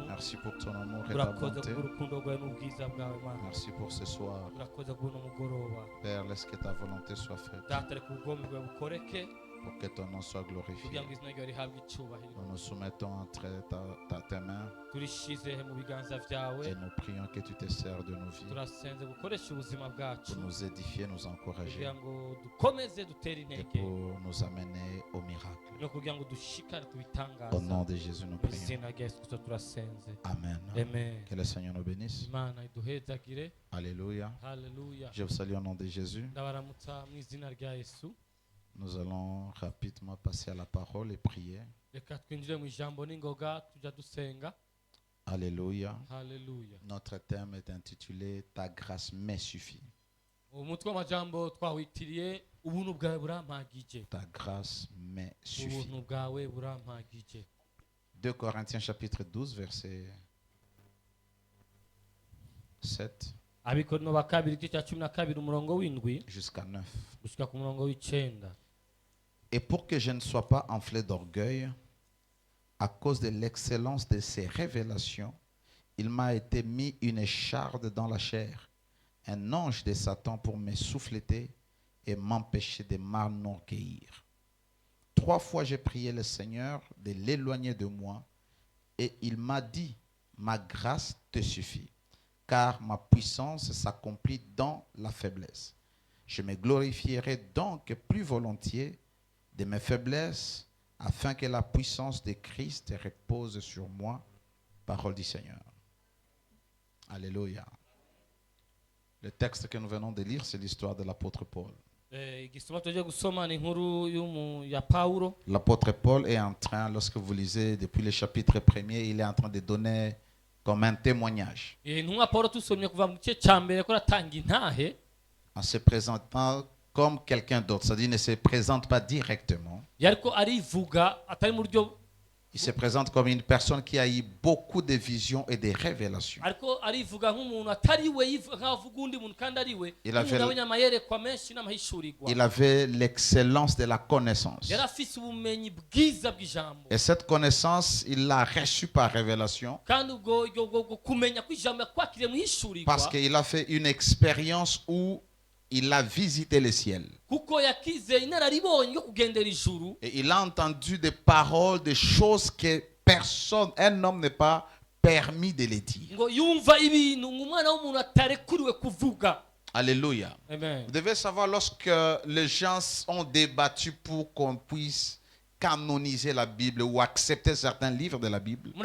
Merci pour ton amour et ta bonté. Merci pour ce soir. Père, laisse que ta volonté soit faite. Pour que ton nom soit glorifié. Nous nous mettons entre tes mains. Et nous prions que tu te sers de nos vies. Pour nous édifier, nous encourager. Et pour nous amener au miracle. Au nom de Jésus, nous prions. Amen. Que le Seigneur nous bénisse. Alléluia. Je vous salue au nom de Jésus. Nous allons rapidement passer à la parole et prier. Alléluia. Notre thème est intitulé « Ta grâce me suffit ». Ta grâce me suffit. 2 Corinthiens chapitre 12 verset 7 jusqu'à 9. Et pour que je ne sois pas enflé d'orgueil, à cause de l'excellence de ces révélations, il m'a été mis une écharde dans la chair, un ange de Satan pour me souffleter et m'empêcher de m'enorgueillir. 3 fois j'ai prié le Seigneur de l'éloigner de moi, et il m'a dit, ma grâce te suffit, car ma puissance s'accomplit dans la faiblesse. Je me glorifierai donc plus volontiers de mes faiblesses, afin que la puissance de Christ repose sur moi. Parole du Seigneur. Alléluia. Le texte que nous venons de lire, c'est l'histoire de l'apôtre Paul. L'apôtre Paul est en train, lorsque vous lisez depuis le chapitre 1er, il est en train de donner comme un témoignage. En se présentant comme quelqu'un d'autre, c'est-à-dire il ne se présente pas directement. Il se présente comme une personne qui a eu beaucoup de visions et de révélations. Il avait l'excellence de la connaissance. Et cette connaissance, il l'a reçue par révélation. Parce qu'il a fait une expérience où il a visité le ciel. Et il a entendu des paroles, des choses que personne, un homme n'est pas permis de les dire. Alléluia. Amen. Vous devez savoir, lorsque les gens ont débattu pour qu'on puisse canoniser la Bible ou accepter certains livres de la Bible, il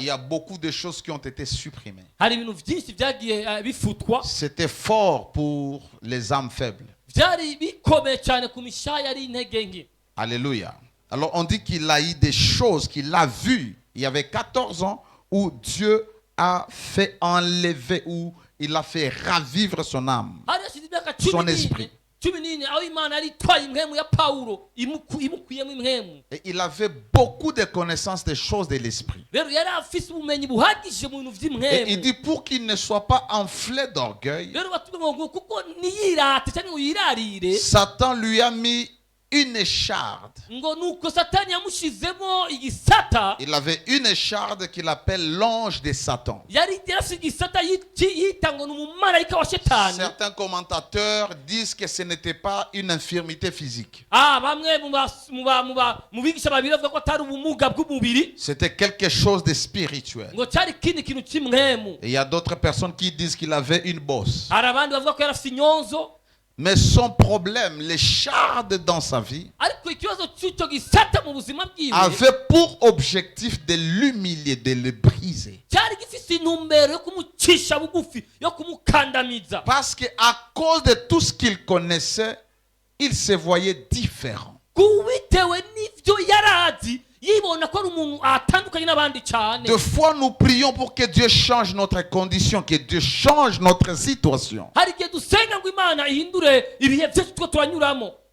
y a beaucoup de choses qui ont été supprimées. C'était fort pour les âmes faibles. Alléluia. Alors on dit qu'il a eu des choses qu'il a vues. Il y avait 14 ans où Dieu a fait enlever, ou il a fait ravivre son âme, son esprit. Et il avait beaucoup de connaissances des choses de l'esprit. Et il dit pour qu'il ne soit pas enflé d'orgueil, Satan lui a mis une écharde. Il avait une écharde qu'il appelle l'ange de Satan. Certains commentateurs disent que ce n'était pas une infirmité physique. C'était quelque chose de spirituel. Et il y a d'autres personnes qui disent qu'il avait une bosse. Mais son problème, l'écharde dans sa vie, avait pour objectif de l'humilier, de le briser. Parce qu'à cause de tout ce qu'il connaissait, il se voyait différent. Des fois, nous prions pour que Dieu change notre condition, que Dieu change notre situation.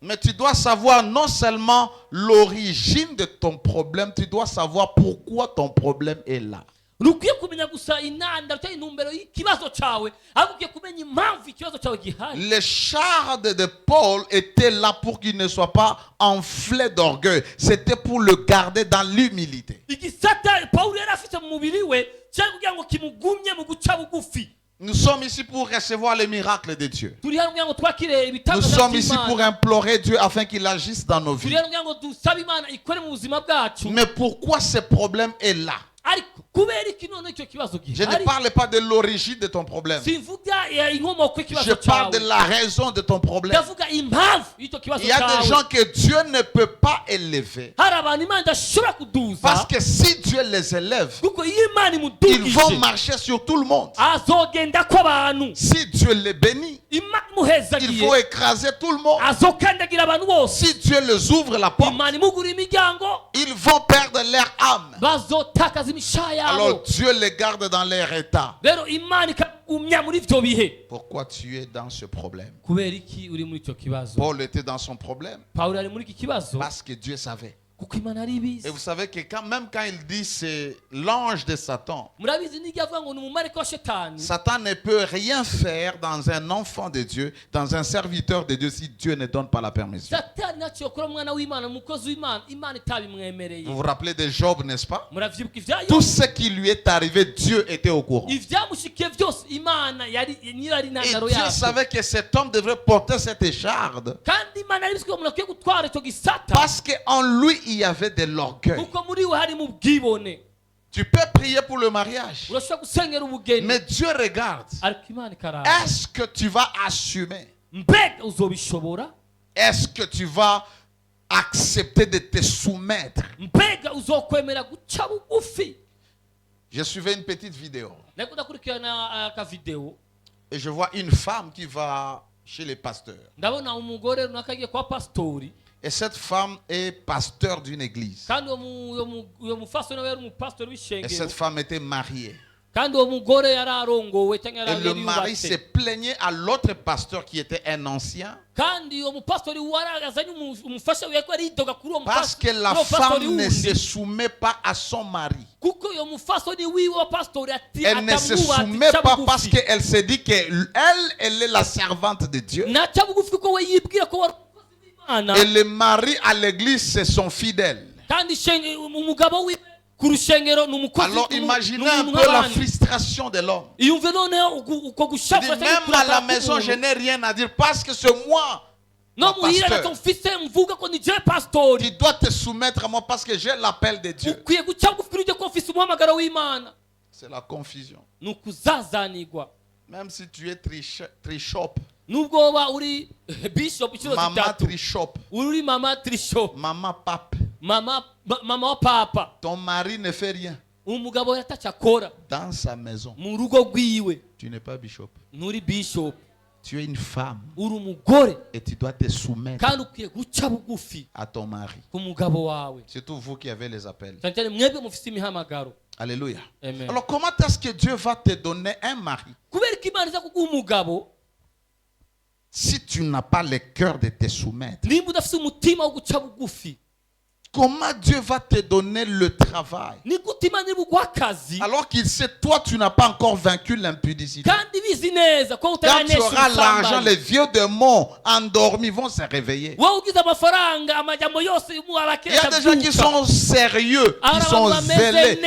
Mais tu dois savoir non seulement l'origine de ton problème, tu dois savoir pourquoi ton problème est là. nukwiye kumenya gusa intandaro cyangwa intumbero y'ikibazo cyawe ahubwo ugiye kumenya impamvu ikibazo cyawe gihari. Les chardes de Paul étaient là pour qu'il ne soit pas enflé d'orgueil. C'était pour le garder dans l'humilité. igisata Pawulo yari afite mu mubiri we cyangwa kugira ngo kimugumye mu guca bugufi. Nous sommes ici pour recevoir les miracles de Dieu. turi hano kugira ngo twakire Nous ibitangaza sommes ici pour by'Imana. implorer Dieu afin qu'il agisse dans nos turi vies. hano kugira ngo dusabe Imana ikore mu buzima bwacu. Mais pourquoi ce problème est là? ariko kubera iki none icyo kibazo Je ne gihari? parle pas de l'origine de ton problème. simvuga inkomoko Je y'ikibazo parle de cyawe, la raison de ton problème. ndavuga impamvu y'icyo kibazo Il y a des cyawe. gens que Dieu ne peut pas élever. hari abantu Imana idashobora kuduza Parce que si Dieu les élève, kuko iyo Imana ils vont imudugije marcher sur tout le monde. azogenda kw'abantu. Si Dieu les bénit, Imana il imuhezagiye faut écraser tout le monde. azokandagira abantu bose. Si Dieu les ouvre la porte, Imana imugura imiryango ils vont perdre leur âme. bazotakaza imishaha yabo. Alors Dieu les garde dans leur état. rero Imana ikagumya muri ibyo bihe. Pourquoi tu es dans ce problème? kubera iki uri muri icyo kibazo? Paul était dans son problème Pawulo ari muri iki kibazo parce que Dieu savait. kuko Imana ari ibizi. Et vous savez que même quand il dit c'est l'ange de Satan, murabizi n'igihe avuga ngo ni umumarayika wa shetani. Satan ne peut rien faire dans un enfant de Dieu, dans un serviteur de Dieu, si Dieu ne donne pas la permission. satani ntacyo yakora umwana w'Imana, umukozi w'Imana, Imana itabimwemereye. Vous vous rappelez de Job, n'est-ce pas? muravyibuka ivyayo Tout ce qui lui est arrivé, Dieu était au courant. ivyamushikiye byose Imana yari nyirari Et intandaro Dieu yavyo. savait que cet homme devrait porter cette écharde kandi Imana yari izi ko umuntu akwiye gutwara icyo gisata parce qu'en lui, il y avait de l'orgueil. kuko muri we harimo ubwibone. Tu peux prier pour le mariage, urashobora gusengera ubugeni mais Dieu regarde. ariko Imana ikaraba. Est-ce que tu vas assumer? mbega uzobishobora? Est-ce que tu vas accepter de te soumettre? mbega uzokwemera guca bugufi? Je suivais une petite vidéo nariko ndakurikirana akavideo et je vois une femme qui va chez les pasteurs. ndabona umugore runaka agiye kwa pastori Et cette femme est pasteur d'une église. kandi uwo mufasoni nawe yari umupastori Et cette w'ishengero femme était mariée. kandi uwo mugore yari arongowe cyangwa Et le yari mari se yubatse plaignait à l'autre pasteur qui était un ancien kandi uwo mupastori warazanye umufasha we yariko aridoga kuri uwo parce que la mupastori femme ne se wundi soumet pas à son mari. kuko uyo mufasoni wiwe wa pastori Elle ne se soumet pas parce qu'elle se dit qu'elle elle est la servante de Dieu. naca bugufi kuko we yibwira ko wari umukozi w'Imana Et le mari à l'église, c'est son fidèle. kandi umugabo wiwe ku rushengero ni umukozi Alors imaginez un peu la frustration de l'homme. iyumve noneho uko Il dit, gushafura même à la maison, je n'ai rien à dire parce que c'est moi. no le muhira pasteur. gato mfise mvuga ko ni jewe pastori. Tu dois te soumettre à moi parce que j'ai l'appel de Dieu. ukwiye guca bugufi kuri ujye ko mfise umuhamagaro w'Imana. C'est la confusion. ni ukuzazanirwa. Même si tu es trishop, nubwo woba uri bishop inshuro maman zitatu trishop, uri mama trishop maman pape, mama wa papa ton mari ne fait rien umugabo yataca akora dans sa maison. mu rugo rwiwe Tu n'es pas bishop. nturi bishop Tu es une femme uri umugore et tu dois te soumettre kandi ukwiye guca bugufi à ton mari. ku mugabo wawe Surtout vous qui avez les appels. cyane cyane mwebwe mufise imihamagaro. Alléluia. Amen. Alors comment est-ce que Dieu va te donner un mari kubera ko Imana iza kuguha umugabo si tu n'as pas le cœur de te soumettre? nimba udafise umutima wo guca bugufi? Comment Dieu va te donner le travail ni gute Imana iri buguha akazi alors qu'il sait toi tu n'as pas encore vaincu l'impudicité? kandi bizi neza ko Quand tu utaranesha auras l'argent, ubusambanyi? les vieux démons endormis vont se réveiller. wowe ugize amafaranga amajambo yose Il y a arakesha des gens qui sont sérieux, qui sont zélés,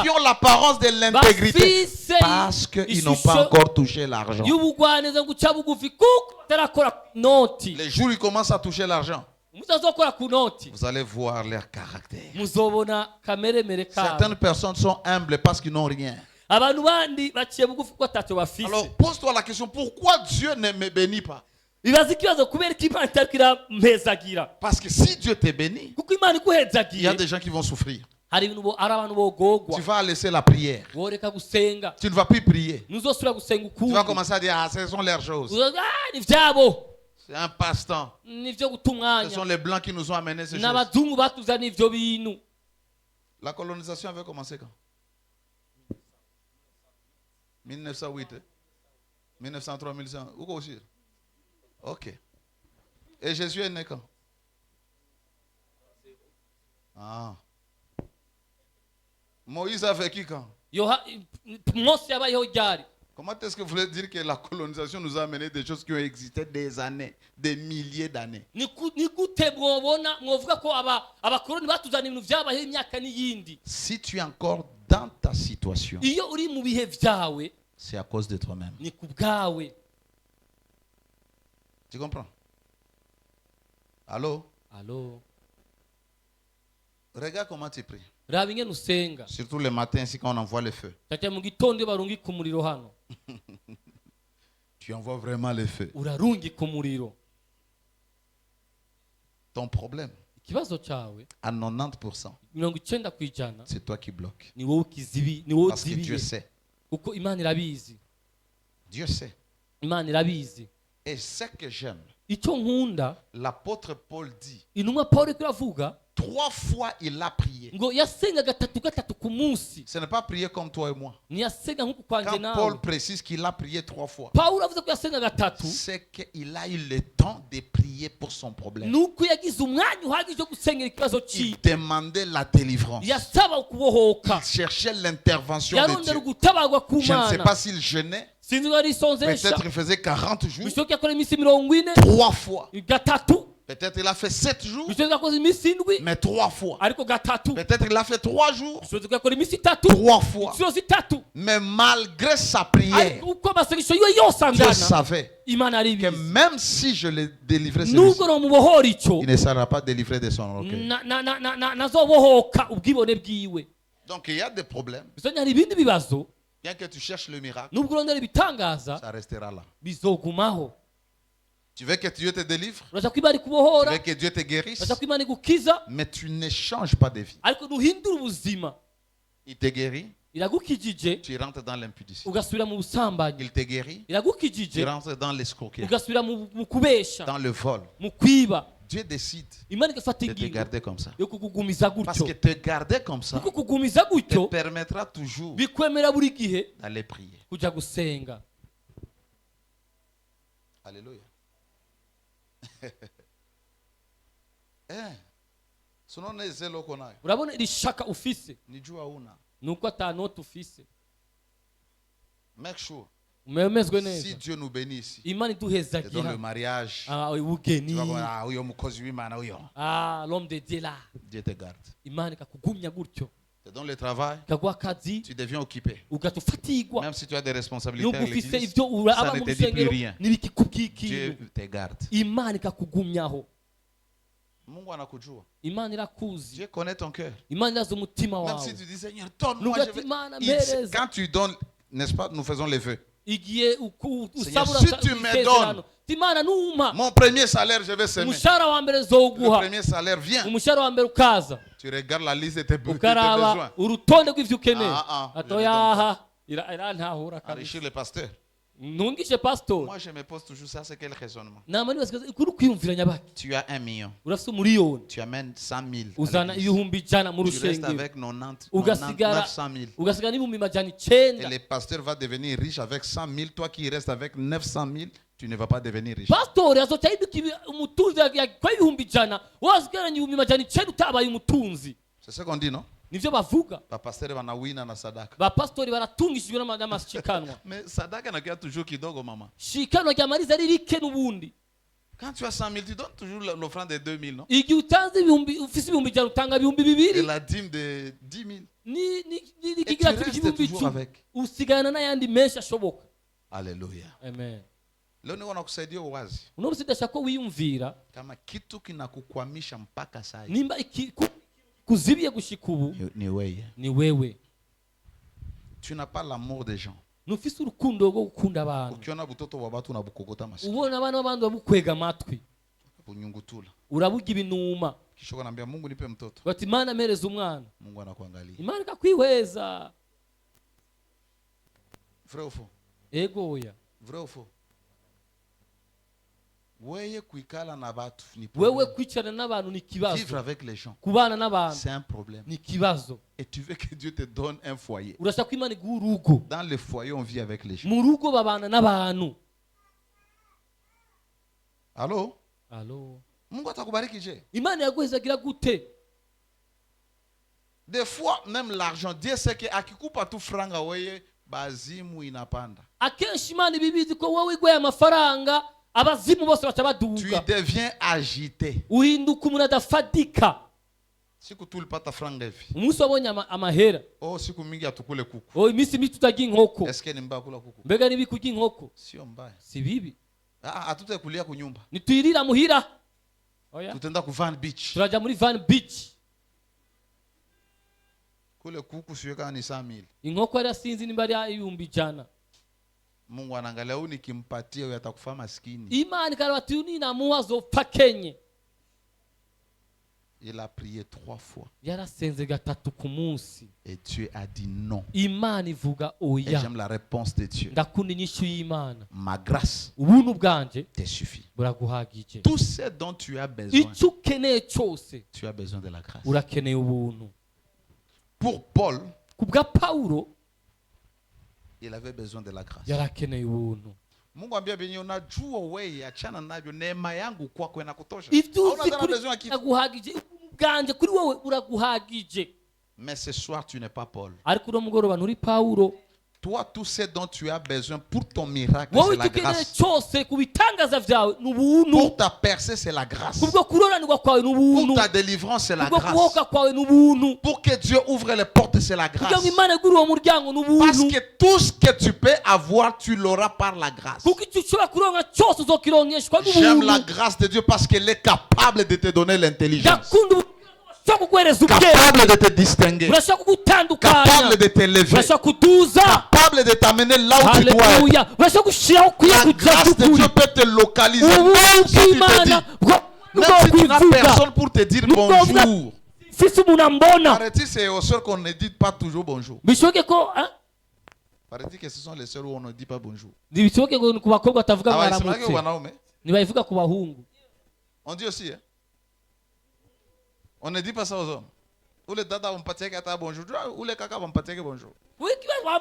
qui ont l'apparence de l'intégrité parce qu'ils n'ont pas encore touché l'argent. y'ubugwaneza guca bugufi kuko batarakora ku noti. Les jours où ils commencent à toucher l'argent, mutazokora ku noti vous allez voir leur caractère. muzobona kameremere kabo. Certaines personnes sont humbles parce qu'ils n'ont rien. abantu bandi baciye bugufi ko atacyo bafise. Alors pose-toi la question, pourquoi Dieu ne me bénit pas? bibaza ikibazo kubera ko Imana itariko irampezagira. Parce que si Dieu te bénit, kuko Imana il y a iguhezagiye des gens qui vont souffrir. hari abantu bogogwa. Tu vas laisser la prière. woreka gusenga Tu ne vas plus prier. ntuzosubira gusenga Tu vas ukundi. commencer à dire, ah, ce sont leurs choses. ni vyabo C'est un passe-temps. nivyo guta Ce umwanya sont les blancs qui nous ont amené ces choses. n'abazungu batuzana ivyo bintu. La colonisation avait commencé quand? 1908. 1903, 1100. Où aussi? Ok. Et Jésus est né quand? Ah. Moïse a vécu quand? Mose yabayeho ryari? Comment est-ce que vous voulez dire que la colonisation nous a amené des choses qui ont existé des années, des milliers d'années? Ni gute mwobona mwovuga ko abakoroni batuzana ibintu vyabayeho imyaka n'iyindi? Si tu es encore dans ta situation, Iyo uri mu bihe vyawe c'est à cause de toi-même. ni kubwawe. Tu comprends? Allô? Allo, Regarde comment tu pries. raba ingene usenga. Surtout le matin, ici, quand on envoie le feu. Tete mu gitondo barungika umuriro hano. Tu envoies vraiment le feu. Urarungika umuriro. Ton problème, Ikibazo cyawe à 90%, 90%, c'est toi qui bloques. ni wowe ukizibi, ni wowe Parce que Dieu uzibiye. sait. Kuko Imana irabizi. Dieu sait. Imana irabizi. Et ce que j'aime, Icyo nkunda, l'apôtre Paul dit, intumwa Pawulo iravuga 3 fois il a prié. ngo yasenga gatatu ku munsi. Ce n'est pas prier comme toi et moi. Ntiyasenga nk'uku kwanjye Quand nawe. Paul précise qu'il a prié 3 fois, Pawulo avuze ko yasenga gatatu, c'est qu'il a eu le temps de prier pour son problème. nuko yagize umwanya uhagije wo gusengera ikibazo Il cyiwe. demandait la délivrance. Yasaba ukubohoka. Il cherchait l'intervention de Yarondera Dieu. ugutabarwa ku Je ne sais Mana. pas s'il jeûnait. Sinzi ko yarisonzesha. Peut-être il faisait 40 jours, Bishoboka yakora iminsi 40, 3 fois. gatatu. Peut-être il a fait 7 jours, Bishoboka yakoze iminsi 7, mais 3 fois. ariko gatatu. Peut-être il a fait 3 jours, Bishoboka yakora iminsi 3, 3 fois. inshuro 3. Mais malgré sa prière, Ariko uko amasengesho yiwe yose Dieu angana, savait Imana que aribizi. même si je le délivrais, Nubwo nomubohora icyo, il ne sera pas délivré de son orgueil. nazobohoka ubwibone bwiwe. Donc il y a des problèmes. Bishoboka hari ibindi bibazo, Bien que tu cherches le miracle, nubwo urondera ibitangaza, ça restera là. bizogumaho. Tu veux que Dieu te délivre, Urashaka ko Imana tu ikubohora, veux que Dieu te guérisse, urashaka ko Imana igukiza, mais tu ne changes pas de vie. ariko ntuhindura ubuzima. Il te guérit, Iragukijije tu rentres dans l'impudicité. ugasubira mu busambanyi. Il te guérit, tu Iragukijije rentres dans l'escroquerie, ugasubira mu kubesha, dans le vol. mu kwiba. Dieu décide Imana igafata de te ingingo garder comme ça. yo kukugumiza Parce gutyo. que te garder comme ça Kuko kugumiza te gutyo permettra toujours bikwemera buri gihe d'aller prier. kujya gusenga. Alléluia. Sinon neze loko nayo. Urabona iri shaka ufise Nijua una. nuko atanota ufise. Make sure. Umemezwe Si neza. Dieu nous bénit ici, Imana te donne le iduhezagira. mariage. Ubugeni. Tu vas voir, uyo mukozi w'Imana uyo. L'homme de Dieu là. Dieu te garde. Imana ikakugumya gutyo. Te donne le travail, Ikaguha akazi tu deviens occupé. ugatufatirwa. Même si tu as des responsabilités Nubwo avec ufise l'église, ibyo uraba ça ne mu te dit plus rusengero rien. n'ibikikubwira Dieu ikintu. te garde. Imana ikakugumyaho. Mungu anakujua. Imana irakuzi. Dieu connaît ton cœur. Imana irazi umutima Même wawe. si tu dis Seigneur, donne-moi, Nubwo je ati vais. Imana Il- mpereza. Quand tu donnes, n'est-ce pas, nous faisons les vœux. Igihe Seigneur, usabura si tu me isezerano. donnes Imana numa mon premier salaire, je vais semer. umushahara wa mbere Le zoguha. premier salaire vient. Umushahara wa mbere ukaza. Tu regardes la liste de tes besoins. Ukaraba urutonde rw'ivyo ukeneye. Ah, je Atoya le aha irantahura kabisa. Enrichir le pasteur. Ntungishe pastor. Moi, je me pose toujours ça, c'est quel raisonnement? Nama nibaza kuri kwiyumviranya baki. Tu as 1 million. Urafite umuriyoni. Tu amènes 100 000. à Uzana l'église. ibihumbi ijana mu Tu restes rushengero. avec 90, Ugasigara 900 000. ugasigara n'ibihumbi majana Et 900. le pasteur va devenir riche avec 100 000. Toi qui restes avec 900 000, tu ne vas pas devenir riche. Pastor azoca yiduka umutunzi kwa ibihumbi ijana. Wasigaranye ibihumbi majana 900 utabaye umutunzi. C'est ce qu'on dit, non? Nivyo bavuga. Le pasteur va nawina na sadaka. Ba pastori baratungishijwe n'amashikanwa. Mais sadaka n'a toujours kidogo, maman. Shikanwa ryamariza rike n'ubundi. Quand tu as 100 000, tu donnes toujours l'offrande de 2 000, non? Igihe utanze ibihumbi ufise ibihumbi ijana utanga ibihumbi Et bibiri. la dîme de 10 000. Ni tu kigira restes ibihumbi toujours 10. avec. Usigana n'ayandi menshi ashoboka. Alléluia. Amen. Leo niko nakusaidia uwazi. Unomse ndashaka ko wiyumvira Kama kitu kinakukwamisha mpaka saa hii, nimba kuzibiye gushika ubu ni wewe. ni wewe. Tu n'as pas l'amour des gens. Nufise urukundo rwo gukunda abantu. Ukiona butoto wa watu unabukokota masikio. Ubona abana b'abandi babukwega amatwi. Bunyungutula. Urabuga ibinuma. Kisha unaambia Mungu nipe mtoto. Bati Imana mpereza umwana. Mungu anakuangalia. Imana ikakwihweza. Vrai ou faux? Ego oya. Vrai ou faux? Wewe kuikala na watu ni Wewe problème. kwicarana n'abantu ni Vivre kibazo. avec les gens, Kubana n'abantu c'est un problème. ni kibazo. Et tu veux que Dieu te donne un foyer. Urashaka ko Imana iguha urugo. Dans le foyer, on vit avec les gens. Mu rugo babana n'abantu. Allô? Allo. Mungu atakubariki je? Imana yaguhezagira gute? Des fois, même l'argent, Dieu sait que akikupa tu franga weye, bazimu inapanda. akenshi imana ibibizi ko wowe igwaye amafaranga abazimu bose baca Tu baduga deviens agité. uhinduka umuntu adafatika. Siku tulipata franga hivi. Umunsi wabonye amahera, Oh, siku mingi atukule kuku. iminsi mike tutarya inkoko. Est-ce que ni mbaya kula kuku? Mbega nibi kurya inkoko Sio mbaya. si bibi, Hatutakulia kunyumba. nituyirira muhira. Oya, Tutaenda ku Van Beach. turaja muri Van Beach. Kule kuku sio kama ni 100,000. Inkoko yari asinzi nimba ari 1,000. Mungu anaangalia huyu nikimpatia huyu atakufa maskini. Imana ikarabati uninamuha azopfa kenye. Il a prié 3 fois. Yarasenze gatatu ku munsi. Et Dieu a dit non. Imana ivuga Et oya. j'aime la réponse de Dieu. Ndakunda inyishu y'Imana. Ma grâce Ubuntu bwanje te suffit. buraguhagije. Tout ce dont tu as besoin, Icyo ukeneye cyose tu as besoin de la grâce. urakeneye ubuntu. Pour Paul, Ku bwa Pawulo il avait besoin de la grâce. yarakeneye ubuntu. Mungu ambia benye unajua wewe achana navyo, neema yangu kwako inakutosha. Ibyo Hauna uzi tena kuri besoin ya kitu. buraguhagije. Ubuntu bwanje kuri wowe buraguhagije. Mais ce soir tu n'es pas Paul. Ariko uno mugoroba nturi Pawulo. Toi, tout ce dont tu as besoin pour ton miracle, Wowe c'est la icyo ukeneye grâce. cyose ku bitangaza vyawe ni ubuntu. Pour ta percée, c'est la grâce. Kubwo kuroranirwa kwawe ni ubuntu. Pour ta délivrance, c'est la Kubwo grâce. kubohoka kwawe ni ubuntu. Pour que Dieu ouvre les portes, c'est la Kugira ngo grâce. Imana igure uwo muryango ni Parce ubuntu. que tout ce que tu peux avoir, tu l'auras par la grâce. Kuko icyo ushobora kuronka cyose uzokironkeshwa J'aime la n'ubuntu. grâce de Dieu parce qu'elle est capable de te donner l'intelligence, Ndakunda ubuntu urashobora kuguhereza ubwenge. capable de te distinguer, Urashobora kugutandukanya. capable de t'élever, Urashobora kuduza. capable de t'amener là où tu dois être. Haleluya. Urashobora gushyiraho ukwiye La kujya grâce de by'ukuri. Dieu peut te localiser. Ubuntu Même si tu te bw'Imana dis, bwo même si tu n'as kwivuga. personne pour te dire Nubwo uvuga, bonjour. mfise umuntu ambona. Paraît-il, c'est aux sœurs qu'on ne dit pas toujours bonjour. Bishoboke ko Paraît-il que ce sont les sœurs où on ne dit pas bonjour. bishoboke ngo ni ku bakobwa batavuga Ah ouais, c'est vrai que mwaramutse. wanaume. Ntibayivuga ku bahungu. On dit aussi, hein? On ne dit pas ça aux hommes. Ou les dada vont partir avec bonjour. Ou les caca vont partir avec bonjour.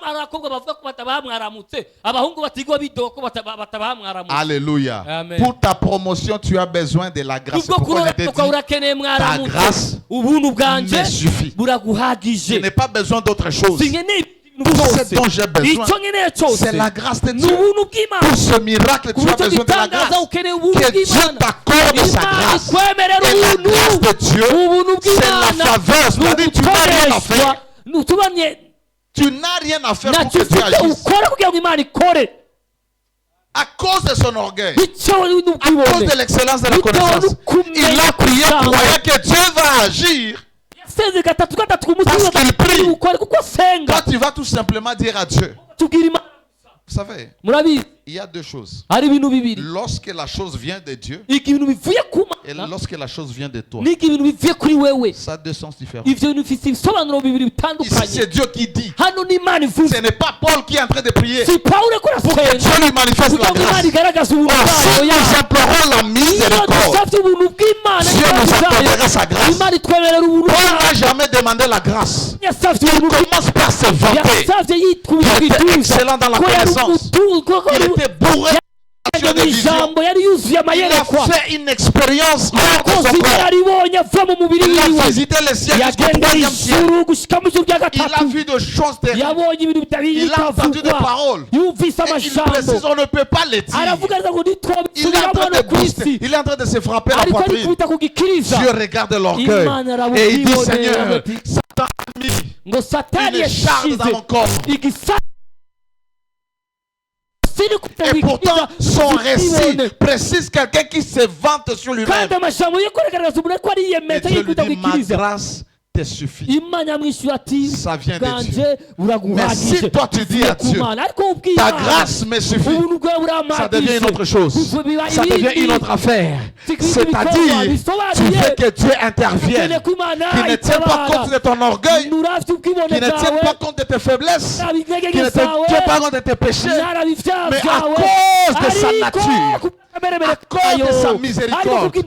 Abakobwa bavuga ko batabaha mwaramutse, abahungu batigwa bidoga ko batabaha mwaramutse. Alléluia. Amen. Pour ta promotion, tu as besoin de la grâce. C'est Kubwo pourquoi je te kurokoka dis, urakeneye ta mwaramutse. grâce Ubuntu bwanje me suffit. Je buraguhagije. n'ai pas besoin d'autre chose. Sinkeneye ibintu Tout byose. ce dont j'ai besoin, Icyo nkeneye cyose c'est la grâce de ni Dieu. ubuntu bw'Imana. Pour ce miracle, tu Kuba as icyo besoin de la gitangaza grâce. ukeneye ubuntu Que Dieu bw'Imana. t'accorde sa Imana grâce. ikwemerera Et la ubuntu. grâce de Dieu, Ubuntu c'est la bw'Imana faveur. C'est-à-dire, tu n'as rien à faire. ntubanye Tu n'as rien à faire pour ntacyo que Dieu ufite agisse. ukora kugira ngo Imana ikore. À cause de son orgueil, Bitewe à cause n'ubwibone, de l'excellence de la bitewe connaissance, n'ukumenya il a prié gusa. croyant que Dieu va agir. yasenze gatatu ku munsi Parce qu'il prie. ukore kuko asenga. Toi, tu vas tout simplement dire à Dieu. Tubwira Imana. Vous savez, Murabizi il y a deux choses. hari ibintu bibiri. Lorsque la chose vient de Dieu Iki ibintu bivuye ku et Mana lorsque la chose vient de toi, n'iki ibintu bivuye kuri wewe. ça a deux sens différents. Ivyo bintu bifite ibisobanuro bibiri Ici, bitandukanye. c'est Dieu qui dit. Hano ni Imana Ce ivuze. n'est pas Paul qui est en train de prier Si Pawulo ko pour que arasenga Dieu lui manifeste kugira la ngo Imana grâce. igaragaze ubuntu Or, si bwayo. nous implorons la Iyo miséricorde, dusabye ubuntu bw'Imana Dieu nous accordera sa grâce. Imana itwemerera ubuntu Paul bwayo. n'a jamais demandé la grâce. Yasabye Il ubuntu commence par se vanter. yasabye yitwibira Il était ibituza excellent dans la ko yari connaissance. ko Il était bourré de vision. ijambo yari yuzuye Il a amayerekwa. fait une expérience hors de yakoze son ibyo corps. yaribonye ava mu mubiri Il a wiwe. visité les cieux jusqu'au Yagenda troisième ciel. ijuru gushika mu ijuru rya Il a gatatu. vu de choses terribles. Yabonye ibintu bitari Il a entendu des bitavugwa. paroles. Yumvise Et il amajambo. précise, on ne peut pas les dire. Aravuga ngo Il est en ntitwabisubiramo train no de ku booster. isi. Il est en train de se frapper la Ariko poitrine. arikubita ku gikiriza. Dieu regarde l'orgueil. Imana arabona Et il dit, ibibonera Seigneur, ati, Satan a mis ngo Satani une charge dans mon yashize corps. igisa Et pourtant, son récit précise quelqu'un qui se vante sur lui-même. kandi amajambo ye kuregaragaza umuntu ariko Et ariyemeza Dieu lui yikubita ku dit, ma gikiriza. grâce te suffit. Imana yamwishyura ati Ça vient de bwanje Dieu. buraguhagije. Mais si toi tu dis à Ku Dieu, Mana. Ariko ubwiye ta Imana, grâce me suffit, ubuntu bwawe buramagije. ça devient une autre chose. Ça devient une autre affaire. C'est-à-dire, tu veux que Dieu intervienne, qui ne tient pas compte de ton orgueil, qui ne tient pas compte de tes faiblesses, qui ne tient pas compte de tes péchés, mais à cause de sa nature, à cause de sa miséricorde, qui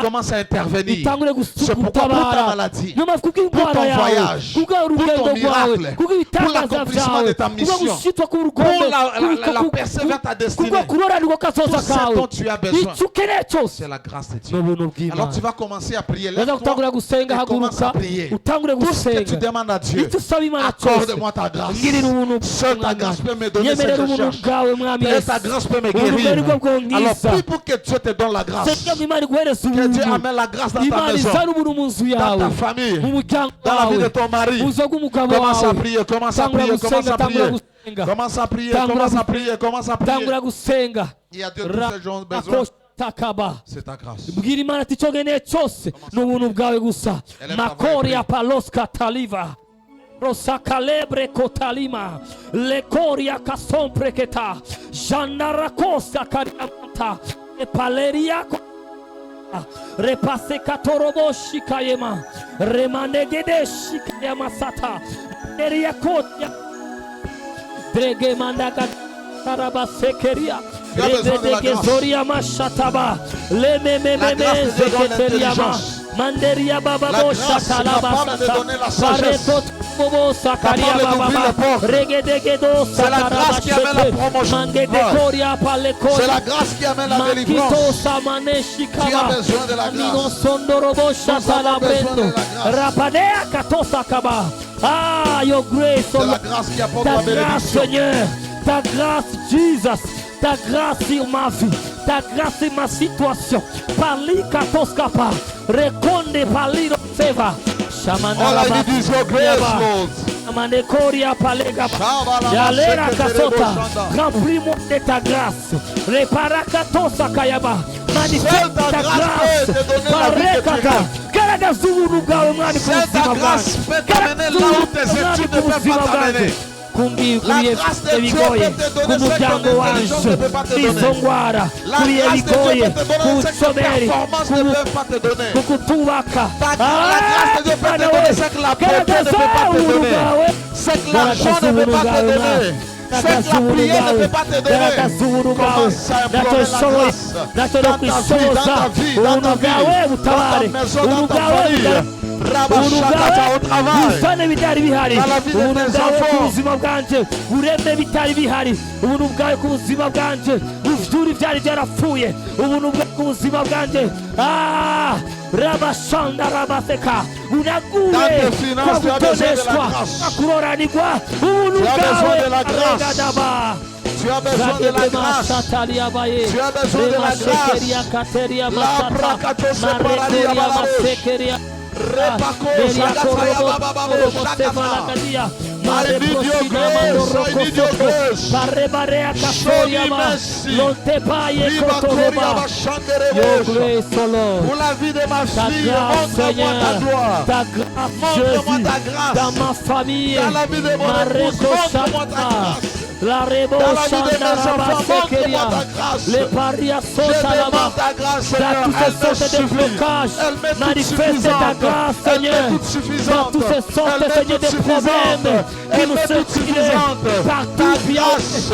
commence à intervenir. C'est pourquoi pour ta maladie, mavi kubw'indwara ton yawe voyage, pour kubw'urugendo ton rwawe miracle, kubw'ibitangaza pour l'accomplissement byawe de ta mission, kubw'ugushyitwa pour k'urugombe la persévérance de ta destinée. kubw'ukuroranirwa kazoza Tout ce kawe dont tu as besoin, icyo ukeneye cyose c'est la grâce de ni Dieu. ubuntu Alors bw'imana tu vas commencer à prier. uraza Lève-toi gutangura gusenga et commence haguruka à prier. utangure Tout ce que tu gusenga demandes à Dieu, icyo usaba imana cyose accorde-moi ta grâce. ngirira ubuntu Seule ta grâce peut me donner ce que nyemerera je ubuntu cherche. bwawe mwami Et yesu ta grâce peut me ubuntu bwawe guérir. nibwo Alors bwonkiza prie pour que Dieu te donne la grâce. kugira ngo imana iguhereze Que Dieu ubuntu amène la grâce dans ta imana maison, izana ubuntu mu nzu dans yawe ta famille, mu muryango dans la vie de wawe ton mari. mu buzima bw'umugabo Commence à wawe prier, commence à tangura prier, commence gusenga à tangura prier. gusenga Commence à prier, Tangura commence à gusenga. prier, commence à prier. tangura gusenga Il y a Dieu tous ces gens ont besoin. takaba C'est ta grâce. bwira imana ati icyo nkeneye cyose ni ubuntu bwawe gusa makori ya paloska taliva rosakalebre kotalima lekoria kasompreketa janarakosa kariamata epaleria repase katoroboshi kayema remanegedeshi kayamasata eria kotia drege mandaga karabasekeria Tu as besoin de la grâce. Zoria mashataba La lememememe grâce te donne zeketeliama l'intelligence. manderia baba La grâce est capable de donner la sagesse. Capable d'ouvrir les portes. C'est la grâce qui amène la promotion. C'est la grâce qui amène la délivrance. Tu as besoin de la grâce. Ah, your grace, C'est la grâce qui apporte la ta grâce, bénédiction. Seigneur, ta grâce, Jesus, ta grâce sur ma vie, ta grâce sur ma situation. Parli katoskapa, rekonde parli seva. All I need is your grace, Lord. Amanekoria palega Yalera kasota, remplis-moi de ta grâce. Répara katosa kayaba. Manifeste ta grâce. Parekaka. Seule ta grâce peut t'amener là où tes études ne peuvent pas t'amener. La grâce de Dieu peut te donner ce que l'intelligence ne peut pas te donner. La grâce de Dieu peut te donner ce que la performance ne peut pas te donner. La grâce de Dieu peut te donner ce que la paix ne peut pas te donner. Ce que l'argent ne peut pas te donner. Ce que la prière ne peut pas te donner. Commence à implorer la grâce dans ta vie, dans ta maison, dans ta famille. Rabashakata au travail. Dans la vie de tes enfants. ubuzima bwanje ureme bitari bihari ubuntu bwawe ku buzima bwanje uvura ibyari byarapfuye ubuntu bwawe ku buzima bwanje rabashanda rabaseka unaguye kwa gutoneshwa kuroranirwa ubuntu bwawe aregadaba. Tu as besoin de la grâce. Tu as besoin de la grâce. Repako Shakataya Baba Shakata. I need your grace. I need your grace. Show me mercy. Your grace, oh Lord. Pour la vie de ma fille, montre-moi ta gloire. Ta grâce, Montre-moi ta Jésus, grâce. dans ma famille. Dans la vie de mon épouse, montre-moi ta grâce. La rebo Dans la vie de mes shanda enfants, rabasekeria. montre-moi ta grâce. Les paria Je sota là-bas. demande ta grâce, Dans Seigneur. tous ces Elle me sortes de suffit. blocages, Elle m'est toute manifeste ta suffisante. grâce, Elle Seigneur. m'est toute Dans suffisante. toutes ces sortes, Elle m'est Seigneur, de toute problèmes suffisante. qui Elle nous m'est toute suffisante. circulent partout, Ta bien. grâce,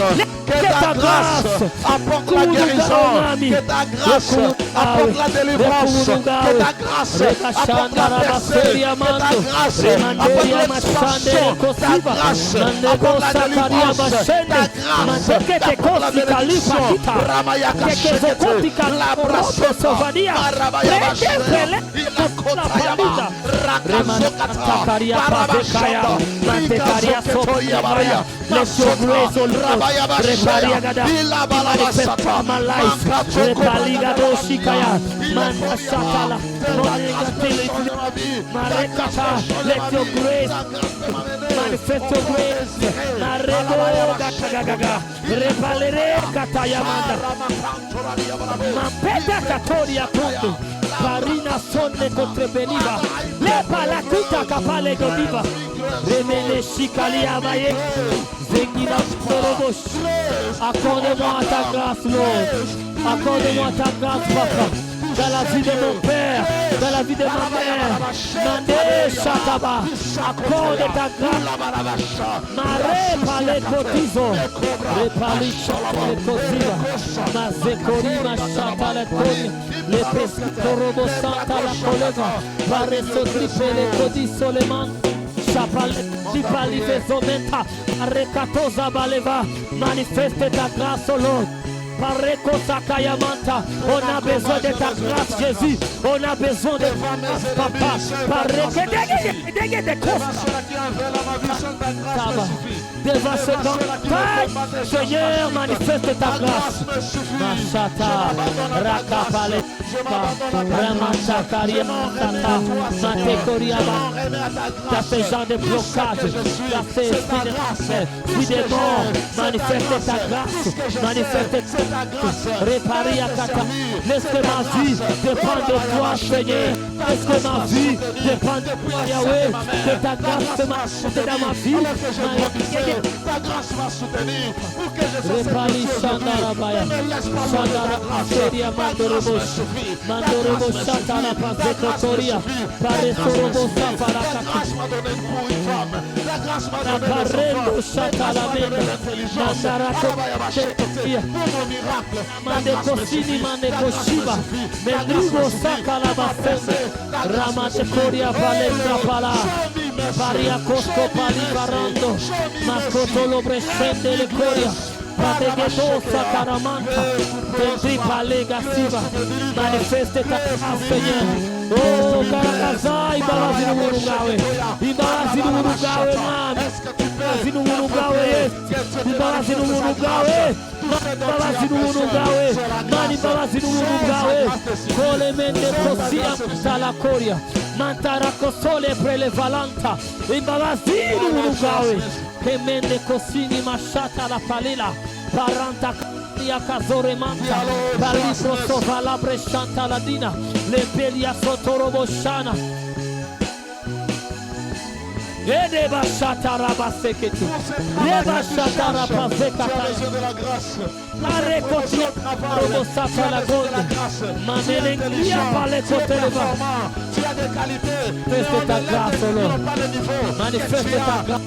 que ta grâce apporte la guérison, que ta grâce apporte la délivrance, que ta grâce apporte la percée, que ta grâce apporte l'expansion, ta grâce apporte la délivrance, ta grâce apporte la bénédiction. Ramayaka Shekete, la brasota, Marabaya Bashera, Ila Kotayama, Rakazokata, Barabashata, Rika Zoketo Maria, Masota, Rabaya Bashera, Ila Balabasata, Mankato Komanda Rabia, Ila Koriama, Let your grace manifest your grace. Narego gagaga, repalere katayamanda, mampeta katoria kundu, parina sonne contrebeniva, le palakuta kapale godiva, remene shikali amaye, zengina torobosh. Accorde-moi ta grâce, Lord. Accorde-moi ta grâce, Papa. dans la vie de mon père, dans la vie de ma mère. Mande Shataba, accorde ta grâce. Mare pale kotizo, repali chantale koziva, mazekori machata le koni, le pesito robo santa la kolega, pare sotri le kodi soleman. Manifeste ta grâce, oh Lord. On a besoin de ta grâce, Jésus. On a besoin de ta grâce, Papa. Devant ce temps, Seigneur, manifeste ta grâce. Machata, Rakapale, Ramachakaria, Matekoriama. Dans ce genre de blocage, dans ces esprits de mort, manifeste ta grâce, manifeste ta grâce, réparer à Kata. Laisse que ma vie dépende de toi, Seigneur. Laisse que ma vie dépende de toi, Yahweh. Que ta grâce marche dans ma vie. Ta grâce m'a soutenu pour que je sois Repali Shandarabaya, Shandarabaya, Mandorobo Shatara Pazekotoria, Paresorobo Saparaka. la grâce m'a donné pour une femme. La grâce m'a donné Parendo de Shatalamena, Mandarako, pour mon miracle. Mande Kosini, Mande Koshiba, Mendrigo Sakalabase, Ramate Koria Palenda Pala, Paria Cosco Pali Barando, Mascoto Lobrescende le Coria, Pategeto Sakaramanta, Tentri Palega Siva, manifeste ta Seigneur. Oh, Caracazá, Imbalazi no Murugawe, Imbalazi no Murugawe, mami, Imbalazi no Murugawe, Imbalazi no Murugawe, Imbalazi no Murugawe, mani Imbalazi no Murugawe, Colemente Cosia Sala Coria, Mantaraco Sole Prelevalanta, Imbalazi no Murugawe, Kemende Cosini Machata la Palila, Paranta Casore Manta, Palipro Sovala Brescianta Ladina, Lempelia Sotoroboshana. Edeba Shataraba Seketu, Reba Shataraba Sekata, Arekotia Robo Safala Gonde, Manelengia Palekoteleva. Tu as des qualités. Manifeste ta grâce, oh Lord. Manifeste ta grâce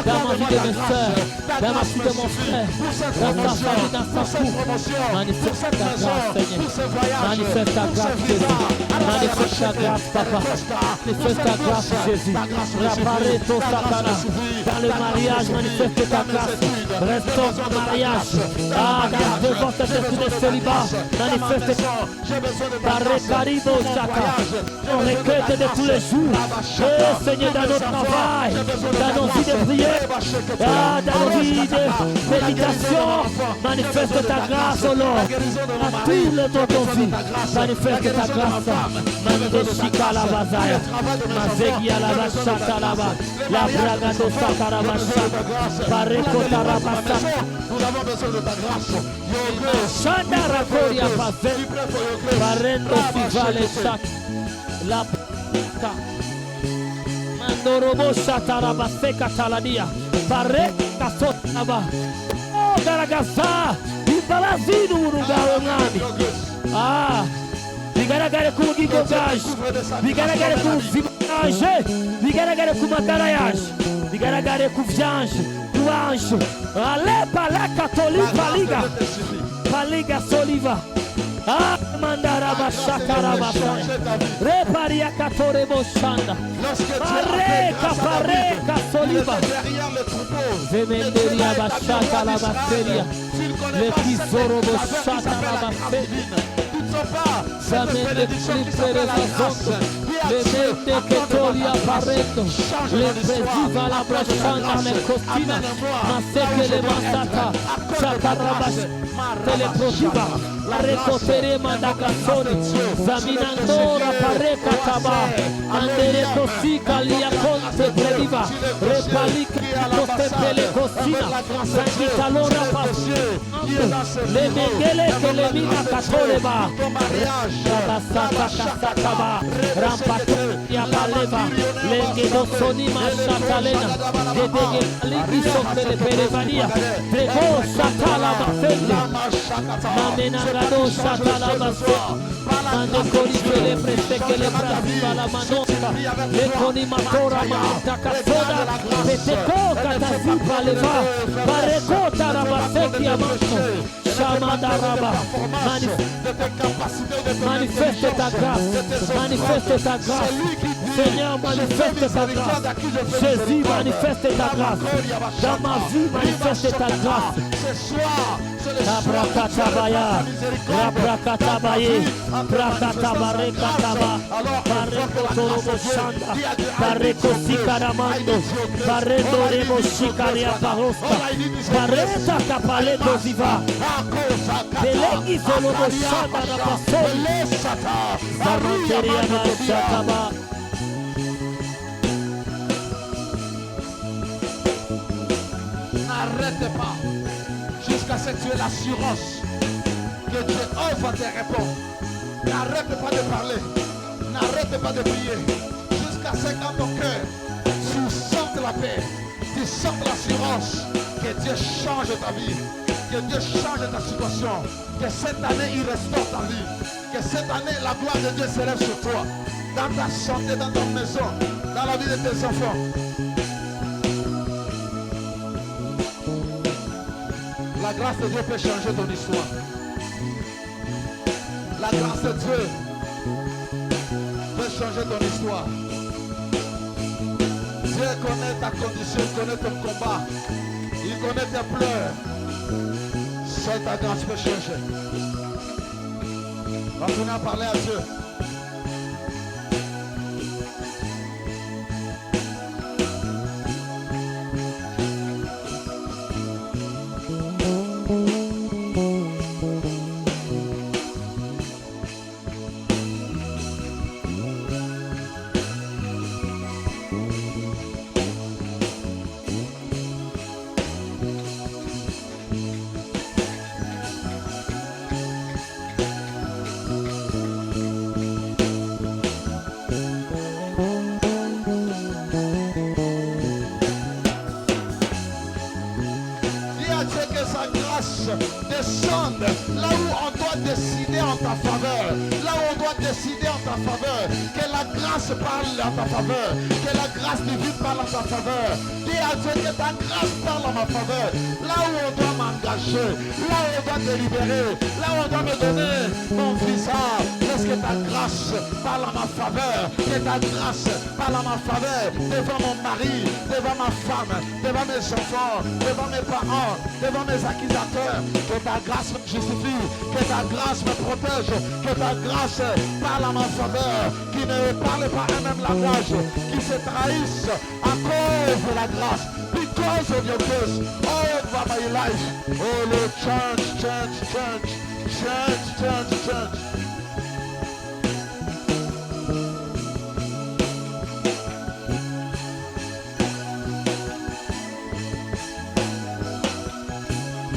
dans ma vie de mes soeurs, dans ma vie de mon frère, dans sa famille, dans sa couple. Manifeste ta grâce, Seigneur. Manifeste ta grâce, Jésus. Manifeste ta grâce, Papa. Manifeste ta grâce, Jésus. Rapareto Satana. Dans le mariage, manifeste ta grâce. Restaure ton mariage. Ah, dans le divorce, de célibat, manifeste ta recaribo Chaka. On requête de tous les jours. Oh Seigneur, dans notre travail, dans nos vies de prière, dans nos vies de méditation, manifeste ta grâce, oh Lord. À tout le temps de nos vies, manifeste ta grâce. Mandeshika la bazaya, Mazegia la bachata la ba, la braga de Sakarabasha, Pareko Tarabasa. Nous avons besoin de ta grâce. Shanda Rakoria Paze, Parendo Fivale Shat, La Pata, Mandorobo Shatarabase Cataladia, Pareka Sotaba, Oh Garagaza, Ibalazino Urugawa Nami. Ah, Bigaragare com Gigogage, Bigaragare com Vimage, Bigaragare com Macaraiage, Bigaragare com Viange, com Anjo, Ale Palaca Tolipa Liga, Paliga Soliva, Ah, Mandaraba Shakarabasa, Reparia Katore Boshanda, Pareka Soliva, Zemenderia Bashata la Basteria, Le Pisoro Boshata la Basteria. Samen de Clipere Zonto, le mente che toglie apparendo, le presiva la bracciata le costina, ma se che le mandata, Shakarabas, te le protiva, la recoterema da canzone, Zaminando la pareca taba, andere così calia conte prediva, repalica coste pele costina, Sangita lora pasio, le mengele che le mina catoleva, Rabasata Kasakaba, Rampa Patonia Paleva, Lengedo Sonima Shatalena, Gedege Ligi Sotele Perevania, Prego Shatala Bafende, Mamena Gado Shatala Bafende, Mando Coricele Presteke le Brasiva la Manota, Le Conimatora Manta Casoda, Peteco Catazipa Leva, Pareco Tarabaseki Amanto, Shamandaraba, manifeste ta grâce, manifeste ta grâce, Seigneur, manifeste ta grâce, Jésus, manifeste ta grâce, dans ma vie, manifeste ta grâce. Abrakatabaya, Abrakatabaya, Brakatabarekataba, Bareko Torobo Shanda, Bareko Sikaramando, Barendo Remo Shikaria Parosta, Bareta Kapaleto Ziva, Pelegi Torobo Shanda Rapasoli, Zaroteria Mashataba. N'arrête pas jusqu'à ce que tu aies l'assurance que Dieu offre tes réponses. N'arrête pas de parler, n'arrête pas de prier jusqu'à ce que dans ton cœur tu sentes la paix, tu sentes l'assurance que Dieu change ta vie, que Dieu change ta situation, que cette année il restaure ta vie, que cette année la gloire de Dieu s'élève sur toi, dans ta santé, dans ta maison, dans la vie de tes enfants. La grâce de Dieu peut changer ton histoire. La grâce de Dieu peut changer ton histoire. Dieu connaît ta condition, il connaît ton combat, il connaît tes pleurs. Seule ta grâce peut changer. Continuez à parler à Dieu. Descende là où on doit décider en ta faveur, là où on doit décider en ta faveur, que la grâce parle en ta faveur, que la grâce divine parle en ta faveur. Dis à Dieu que ta grâce parle en ma faveur, là où on doit m'engager, là où on doit délibérer, là où on doit me donner mon visa. Laisse que ta grâce parle en ma faveur, que ta grâce parle en ma faveur, devant mon mari, devant ma femme, devant mes enfants, devant mes parents, devant mes accusateurs. Que ta grâce me justifie, que ta grâce me protège, que ta grâce parle en ma faveur, qui ne parle pas un même langage, qui se trahissent à cause de la grâce. Because of your grace, all over my life. Oh Lord, change, change, change, change, change, change.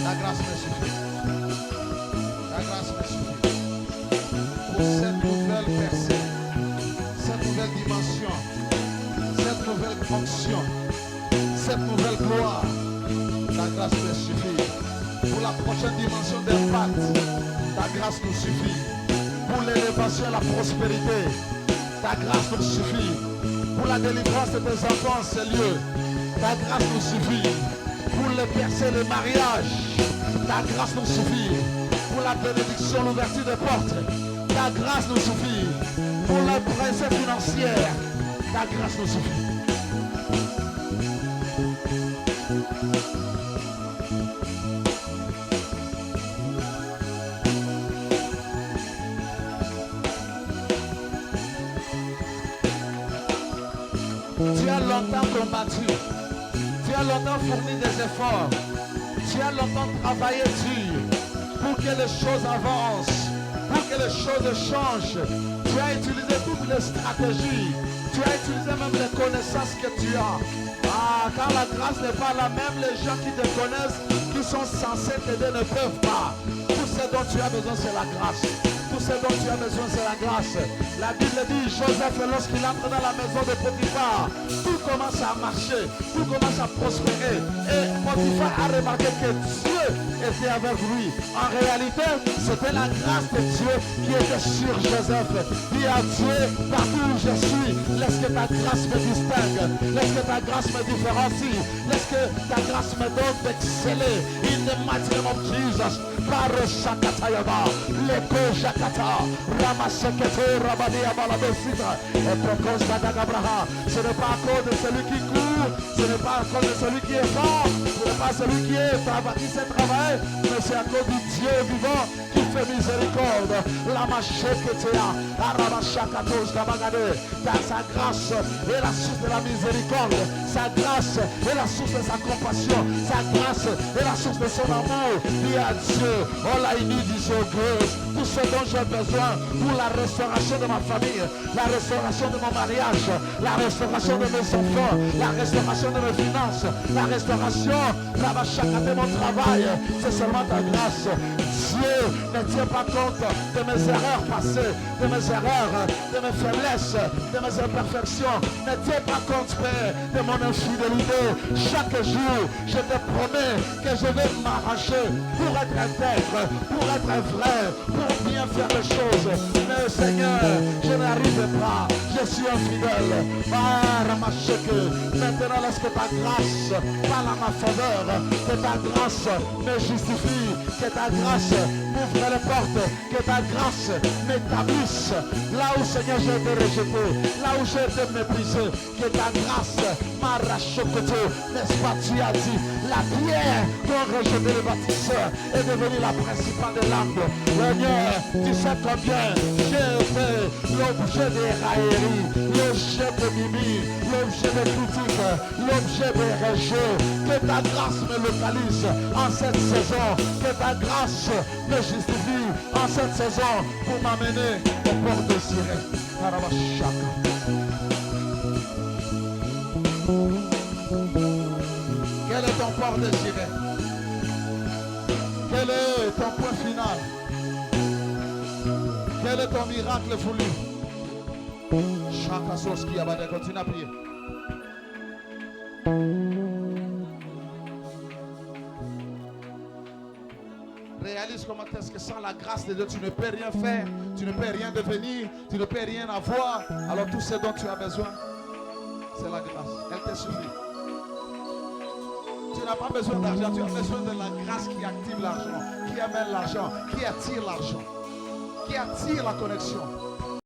La grâce me suffit. La grâce me suffit. Pour cette nouvelle percée, cette nouvelle dimension, cette nouvelle fonction, cette nouvelle gloire, la grâce me suffit. Pour la prochaine dimension d'impact, ta grâce nous suffit. Pour l'élévation et la prospérité, ta grâce nous suffit. Pour la délivrance de tes enfants en ces lieux, ta grâce nous suffit. Pour les percées, les mariages, ta grâce nous suffit. Pour la bénédiction, l'ouverture des portes, ta grâce nous suffit. Pour la presse financière, ta grâce nous suffit. Tu as longtemps combattu, tu as longtemps fourni des efforts, tu as longtemps travaillé dur pour que les choses avancent, pour que les choses changent. Tu as utilisé toutes les stratégies, tu as utilisé même les connaissances que tu as. Ah, quand la grâce n'est pas là, même les gens qui te connaissent, qui sont censés t'aider, ne peuvent pas. Tout ce dont tu as besoin, c'est la grâce. Tout ce dont tu as besoin, c'est la grâce. La Bible dit, Joseph, lorsqu'il entre dans la maison de Potiphar, tout commence à marcher, tout commence à prospérer. Et Potiphar a remarqué que Dieu était avec lui. En réalité, c'était la grâce de Dieu qui était sur Joseph. Dis à Dieu, partout où je suis, laisse que ta grâce me distingue, laisse que ta grâce me différencie, laisse que ta grâce me donne d'exceller. In the mighty name of Jesus. Paroshakatayaba, Leko Jakata, Ramaseketo, Rabadia Balabesita, et Procosta d'Agabraha. Ce n'est pas à cause de celui qui court, ce n'est pas à cause de celui qui est fort, ce n'est pas celui qui sait travailler, mais c'est à cause du Dieu vivant qui fait miséricorde. La Macheketea, Aramashakatos Dabagade, car sa grâce est la source de la miséricorde, sa grâce est la source de sa compassion, sa grâce est la source de son amour. Dis à Dieu, all I need is your grace. Tout ce dont j'ai besoin pour la restauration de ma famille, la restauration de mon mariage, la restauration de mes enfants, la restauration de mes finances, la restauration de mon travail, c'est seulement ta grâce. Dieu ne tient pas compte de mes erreurs passées, de mes erreurs, de mes faiblesses, de mes imperfections. Ne tient pas compte, Père, de mon infidélité. Chaque jour, je te promets que je vais m'arracher pour être intègre, pour être vrai, pour bien faire les choses. Mais Seigneur, je n'arrive pas, je suis infidèle. Maintenant, laisse que ta grâce parle à ma faveur, que ta grâce me justifie, que ta grâce m'ouvre les portes, que ta grâce m'établisse. Là où, Seigneur, j'ai été rejeté, là où j'ai été méprisé, que ta grâce m'arrache au côté. N'est-ce pas, tu as dit, la pierre qu'ont rejeté les bâtisseurs est devenue la principale des langues. Seigneur, tu sais combien j'ai été l'objet des railleries, l'objet de mimi, l'objet de critiques, l'objet des rejets. Que ta grâce me localise en cette saison, que ta grâce me justifie en cette saison pour m'amener au port désiré. Quel est ton port désiré? Quel est ton point final? Quel est ton miracle voulu? Chaka Soski Abade, continue à prier. Réalise comment est-ce que sans la grâce de Dieu, tu ne peux rien faire, tu ne peux rien devenir, tu ne peux rien avoir. Alors tout ce dont tu as besoin, c'est la grâce. Elle te suffit. Tu n'as pas besoin d'argent, tu as besoin de la grâce qui active l'argent, qui amène l'argent, qui attire l'argent, qui attire la connexion.